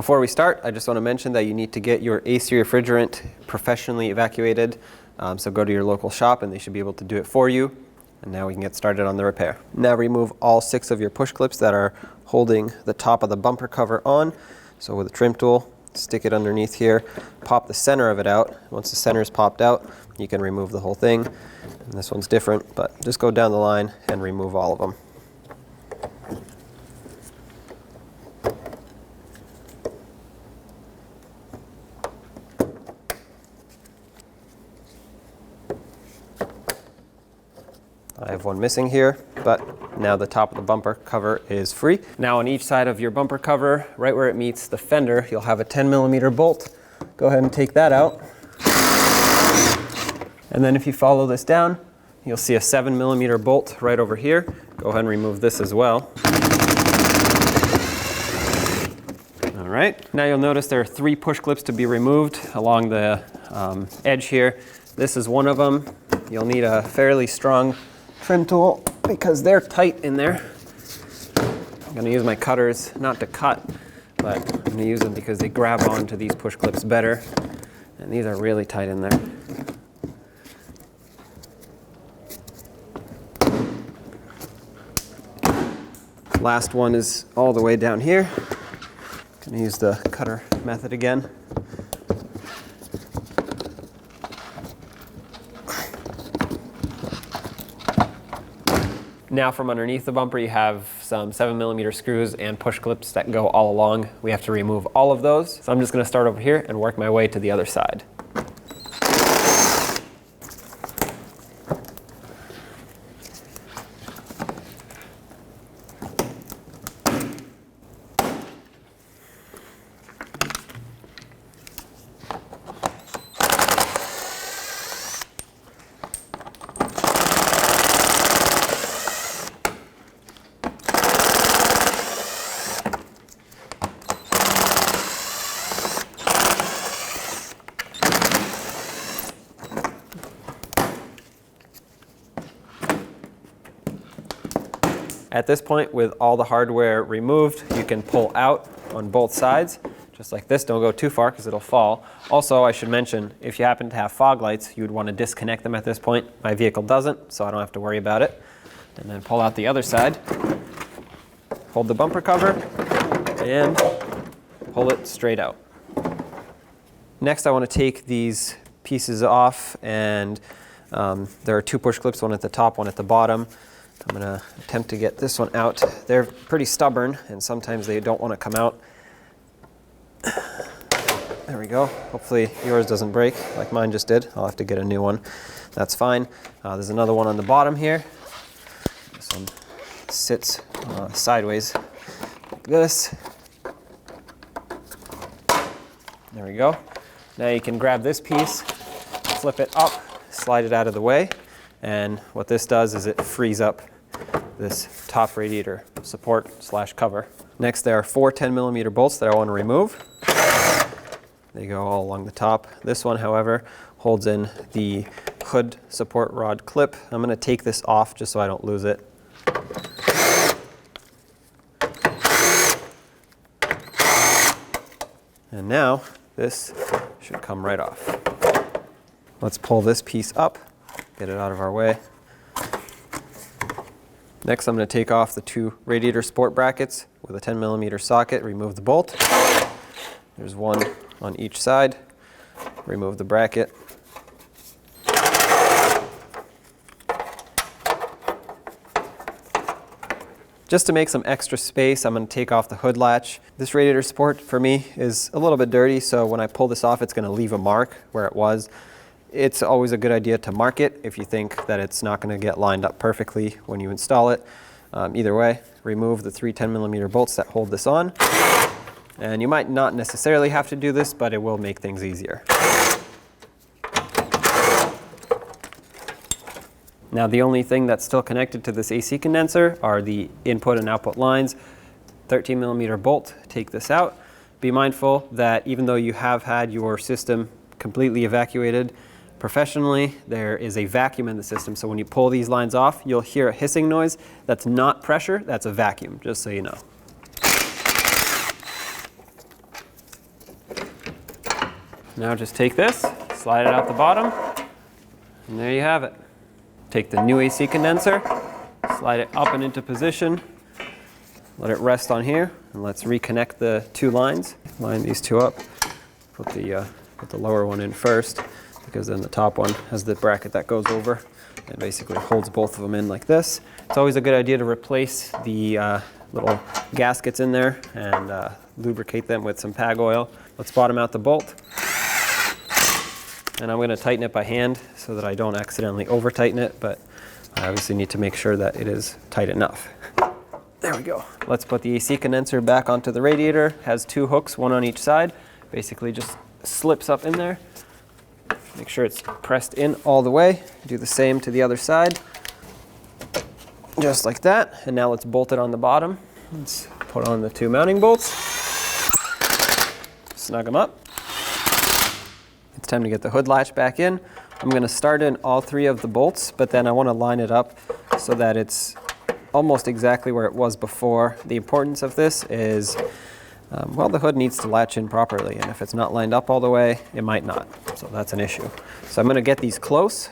Before we start, I just want to mention that you need to get your AC refrigerant professionally evacuated. So go to your local shop and they should be able to do it for you. And now we can get started on the repair. Now remove all 6 of your push clips that are holding the top of the bumper cover on. So with a trim tool, stick it underneath here, pop the center of it out. Once the center is popped out, you can remove the whole thing. And this one's different, but just go down the line and remove all of them. I have one missing here, but now the top of the bumper cover is free. Now on each side of your bumper cover, right where it meets the fender, you'll have a 10mm bolt. Go ahead and take that out. And then if you follow this down, you'll see a 7mm bolt right over here. Go ahead and remove this as well. All right, now you'll notice there are 3 push clips to be removed along the edge here. This is one of them. You'll need a fairly strong trim tool because they're tight in there. I'm going to use my cutters not to cut, but I'm going to use them because they grab onto these push clips better. And these are really tight in there. Last one is all the way down here. I'm going to use the cutter method again. Now from underneath the bumper you have some 7mm screws and push clips that go all along. We have to remove all of those. So I'm just going to start over here and work my way to the other side. At this point, with all the hardware removed, you can pull out on both sides, just like this. Don't go too far because it'll fall. Also, I should mention, if you happen to have fog lights, you would want to disconnect them at this point. My vehicle doesn't, so I don't have to worry about it. And then pull out the other side. Hold the bumper cover and pull it straight out. Next, I want to take these pieces off, and there are 2 push clips, one at the top, one at the bottom. I'm going to attempt to get this one out. They're pretty stubborn, and sometimes they don't want to come out. There we go. Hopefully yours doesn't break like mine just did. I'll have to get a new one. That's fine. There's another one on the bottom here. This one sits sideways like this. There we go. Now you can grab this piece, flip it up, slide it out of the way. And what this does is it frees up this top radiator support / cover. Next, there are 4 10mm bolts that I want to remove. They go all along the top. This one, however, holds in the hood support rod clip. I'm going to take this off just so I don't lose it. And now this should come right off. Let's pull this piece up. Get it out of our way. Next, I'm going to take off the 2 radiator support brackets with a 10mm socket, remove the bolt. There's one on each side. Remove the bracket. Just to make some extra space, I'm going to take off the hood latch. This radiator support for me is a little bit dirty, so when I pull this off, it's going to leave a mark where it was. It's always a good idea to mark it if you think that it's not going to get lined up perfectly when you install it. Either way, remove the 3 10mm bolts that hold this on. And you might not necessarily have to do this, but it will make things easier. Now the only thing that's still connected to this AC condenser are the input and output lines. 13mm bolt, take this out. Be mindful that even though you have had your system completely evacuated professionally, there is a vacuum in the system. So when you pull these lines off, you'll hear a hissing noise. That's not pressure, that's a vacuum, just so you know. Now just take this, slide it out the bottom, and there you have it. Take the new AC condenser, slide it up and into position, let it rest on here, and let's reconnect the two lines. Line these two up, put the lower one in first, because then the top one has the bracket that goes over and basically holds both of them in like this. It's always a good idea to replace the little gaskets in there and lubricate them with some PAG oil. Let's bottom out the bolt. And I'm going to tighten it by hand so that I don't accidentally over tighten it, but I obviously need to make sure that it is tight enough. There we go. Let's put the AC condenser back onto the radiator. It has two hooks, one on each side. Basically just slips up in there. Make sure it's pressed in all the way. Do the same to the other side. Just like that. And now let's bolt it on the bottom. Let's put on the two mounting bolts. Snug them up. It's time to get the hood latch back in. I'm going to start in all three of the bolts, but then I want to line it up so that it's almost exactly where it was before. The importance of this is, well, the hood needs to latch in properly, and if it's not lined up all the way, it might not. So that's an issue. So I'm going to get these close.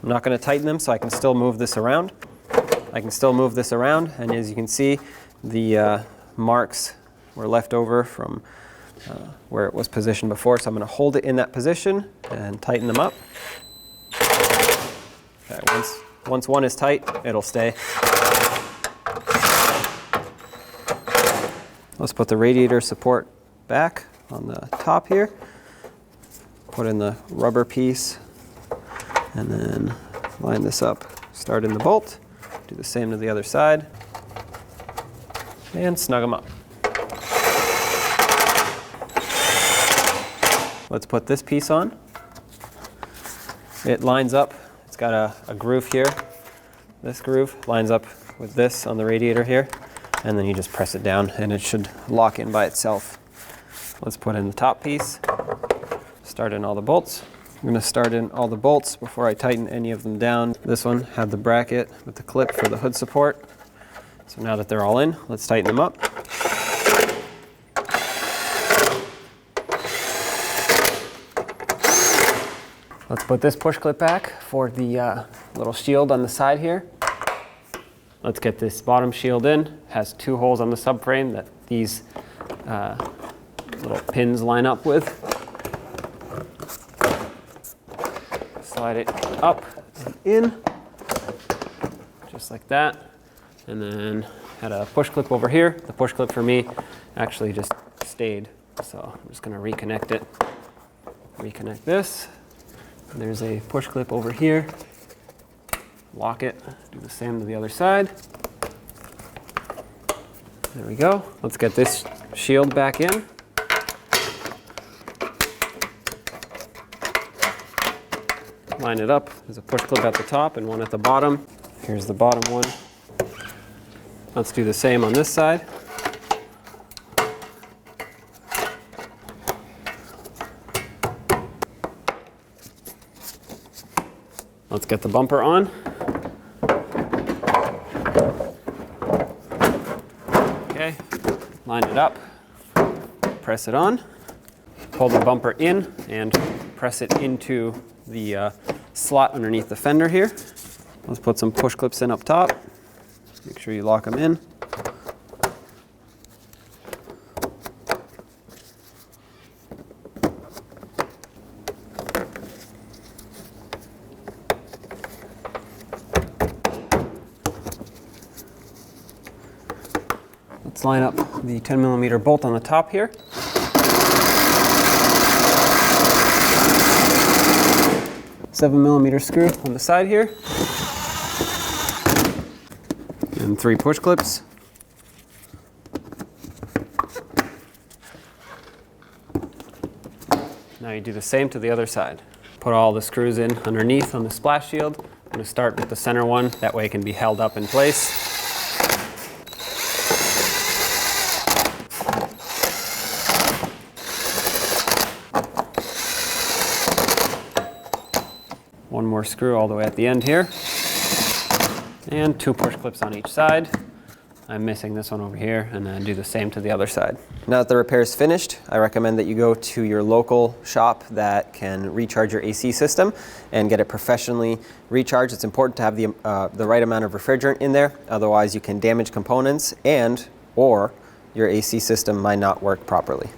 I'm not going to tighten them, so I can still move this around. And as you can see, the marks were left over from where it was positioned before, so I'm going to hold it in that position and tighten them up. Okay, once one is tight, it'll stay. Let's put the radiator support back on the top here. Put in the rubber piece and then line this up. Start in the bolt. Do the same to the other side. And snug them up. Let's put this piece on. It lines up. It's got a groove here. This groove lines up with this on the radiator here. And then you just press it down and it should lock in by itself. Let's put in the top piece. Start in all the bolts. I'm going to start in all the bolts before I tighten any of them down. This one had the bracket with the clip for the hood support. So now that they're all in, let's tighten them up. Let's put this push clip back for the little shield on the side here. Let's get this bottom shield in. It has two holes on the subframe that these little pins line up with. Slide it up and in, just like that. And then had a push clip over here. The push clip for me actually just stayed. So I'm just gonna reconnect it. Reconnect this. And there's a push clip over here. Lock it, do the same to the other side. There we go. Let's get this shield back in. Line it up. There's a push clip at the top and one at the bottom. Here's the bottom one. Let's do the same on this side. Let's get the bumper on. Okay, line it up, press it on, pull the bumper in and press it into the slot underneath the fender here. Let's put some push clips in up top. Make sure you lock them in. Let's line up the 10mm bolt on the top here. Seven millimeter screw on the side here. And 3 push clips. Now you do the same to the other side. Put all the screws in underneath on the splash shield. I'm going to start with the center one, that way it can be held up in place. One more screw all the way at the end here. And 2 push clips on each side. I'm missing this one over here, and then do the same to the other side. Now that the repair is finished, I recommend that you go to your local shop that can recharge your AC system and get it professionally recharged. It's important to have the right amount of refrigerant in there, otherwise you can damage components or your AC system might not work properly.